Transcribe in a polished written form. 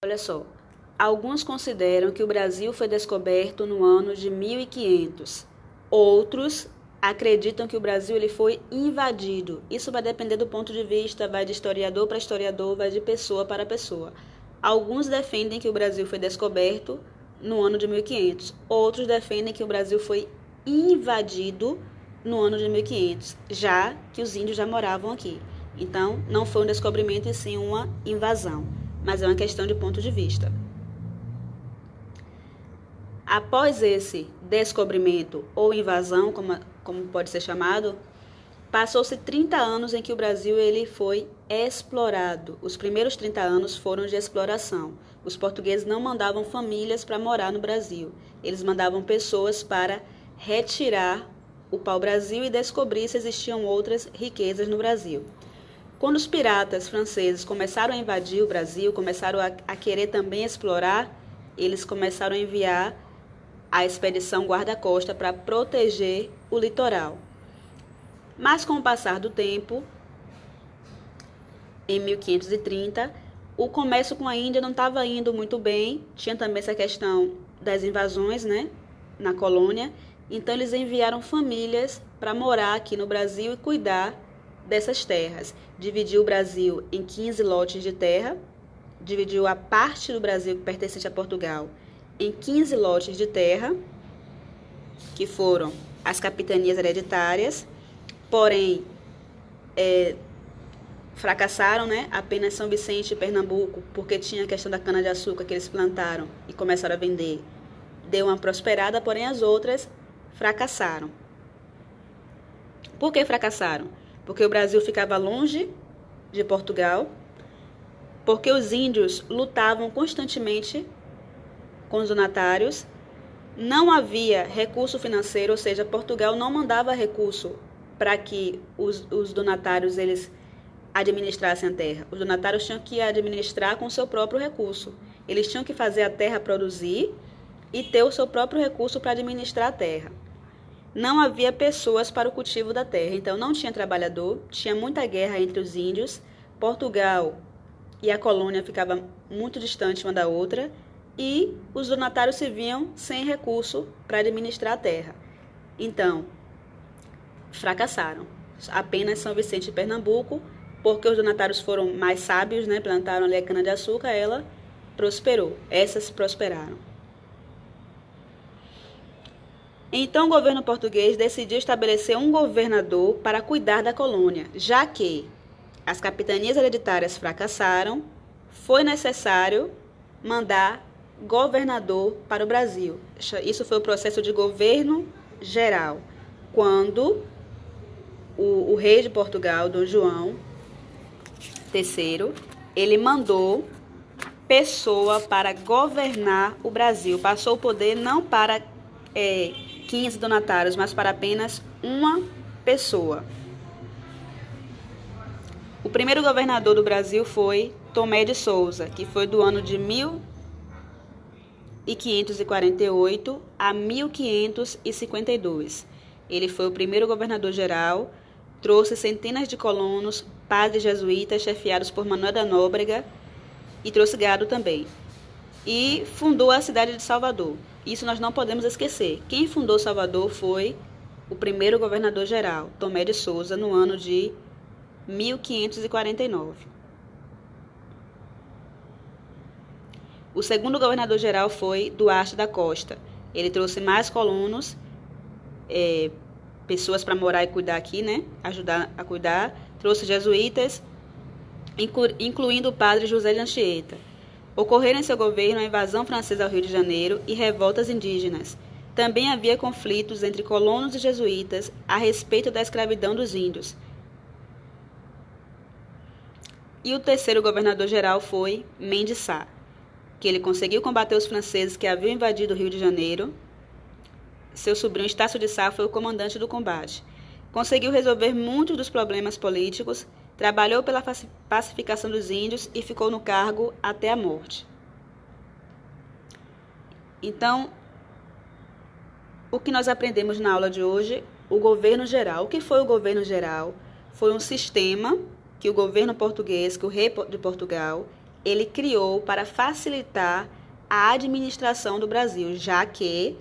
Olha só, alguns consideram que o Brasil foi descoberto no ano de 1500. Outros acreditam que o Brasil ele foi invadido. Isso vai depender do ponto de vista, vai de historiador para historiador, vai de pessoa para pessoa. Alguns defendem que o Brasil foi descoberto no ano de 1500. Outros defendem que o Brasil foi invadido no ano de 1500, já que os índios já moravam aqui. Então, não foi um descobrimento e sim uma invasão, mas é uma questão de ponto de vista. Após esse descobrimento ou invasão, como pode ser chamado, passou-se 30 anos em que o Brasil ele foi explorado. Os primeiros 30 anos foram de exploração. Os portugueses não mandavam famílias para morar no Brasil. Eles mandavam pessoas para retirar o pau-brasil e descobrir se existiam outras riquezas no Brasil. Quando os piratas franceses começaram a invadir o Brasil, começaram a querer também explorar, eles começaram a enviar a expedição guarda-costa para proteger o litoral. Mas com o passar do tempo, em 1530, o comércio com a Índia não estava indo muito bem, tinha também essa questão das invasões, né, na colônia, então eles enviaram famílias para morar aqui no Brasil e cuidar dessas terras. Dividiu o Brasil em 15 lotes de terra, dividiu a parte do Brasil pertencente a Portugal em 15 lotes de terra, que foram as capitanias hereditárias, porém fracassaram, né? Apenas São Vicente e Pernambuco, porque tinha a questão da cana-de-açúcar que eles plantaram e começaram a vender, deu uma prosperada, porém as outras fracassaram. Por que fracassaram? Porque o Brasil ficava longe de Portugal, porque os índios lutavam constantemente com os donatários, não havia recurso financeiro, ou seja, Portugal não mandava recurso para que os donatários eles administrassem a terra. Os donatários tinham que administrar com o seu próprio recurso. Eles tinham que fazer a terra produzir e ter o seu próprio recurso para administrar a terra. Não havia pessoas para o cultivo da terra, então não tinha trabalhador, tinha muita guerra entre os índios, Portugal e a colônia ficavam muito distantes uma da outra e os donatários se viam sem recurso para administrar a terra. Então, fracassaram. Apenas São Vicente e Pernambuco, porque os donatários foram mais sábios, né, plantaram ali a cana-de-açúcar, ela prosperou. Essas prosperaram. Então, o governo português decidiu estabelecer um governador para cuidar da colônia, já que as capitanias hereditárias fracassaram, foi necessário mandar governador para o Brasil. Isso foi o processo de governo geral, quando o rei de Portugal, Dom João III, ele mandou pessoa para governar o Brasil. Passou o poder não para 15 donatários, mas para apenas uma pessoa. O primeiro governador do Brasil foi Tomé de Souza, que foi do ano de 1548 a 1552. Ele foi o primeiro governador geral, trouxe centenas de colonos, padres jesuítas chefiados por Manuel da Nóbrega e trouxe gado também. E fundou a cidade de Salvador. Isso nós não podemos esquecer. Quem fundou Salvador foi o primeiro governador geral, Tomé de Souza, no ano de 1549. O segundo governador geral foi Duarte da Costa. Ele trouxe mais colonos, pessoas para morar e cuidar aqui, né? Ajudar a cuidar. Trouxe jesuítas, incluindo o padre José de Anchieta. Ocorreram em seu governo a invasão francesa ao Rio de Janeiro e revoltas indígenas. Também havia conflitos entre colonos e jesuítas a respeito da escravidão dos índios. E o terceiro governador geral foi Mendes Sá, que ele conseguiu combater os franceses que haviam invadido o Rio de Janeiro. Seu sobrinho Estácio de Sá foi o comandante do combate. Conseguiu resolver muitos dos problemas políticos, trabalhou pela pacificação dos índios e ficou no cargo até a morte. Então, o que nós aprendemos na aula de hoje? O governo geral. O que foi o governo geral? Foi um sistema que o governo português, que o rei de Portugal, ele criou para facilitar a administração do Brasil, já que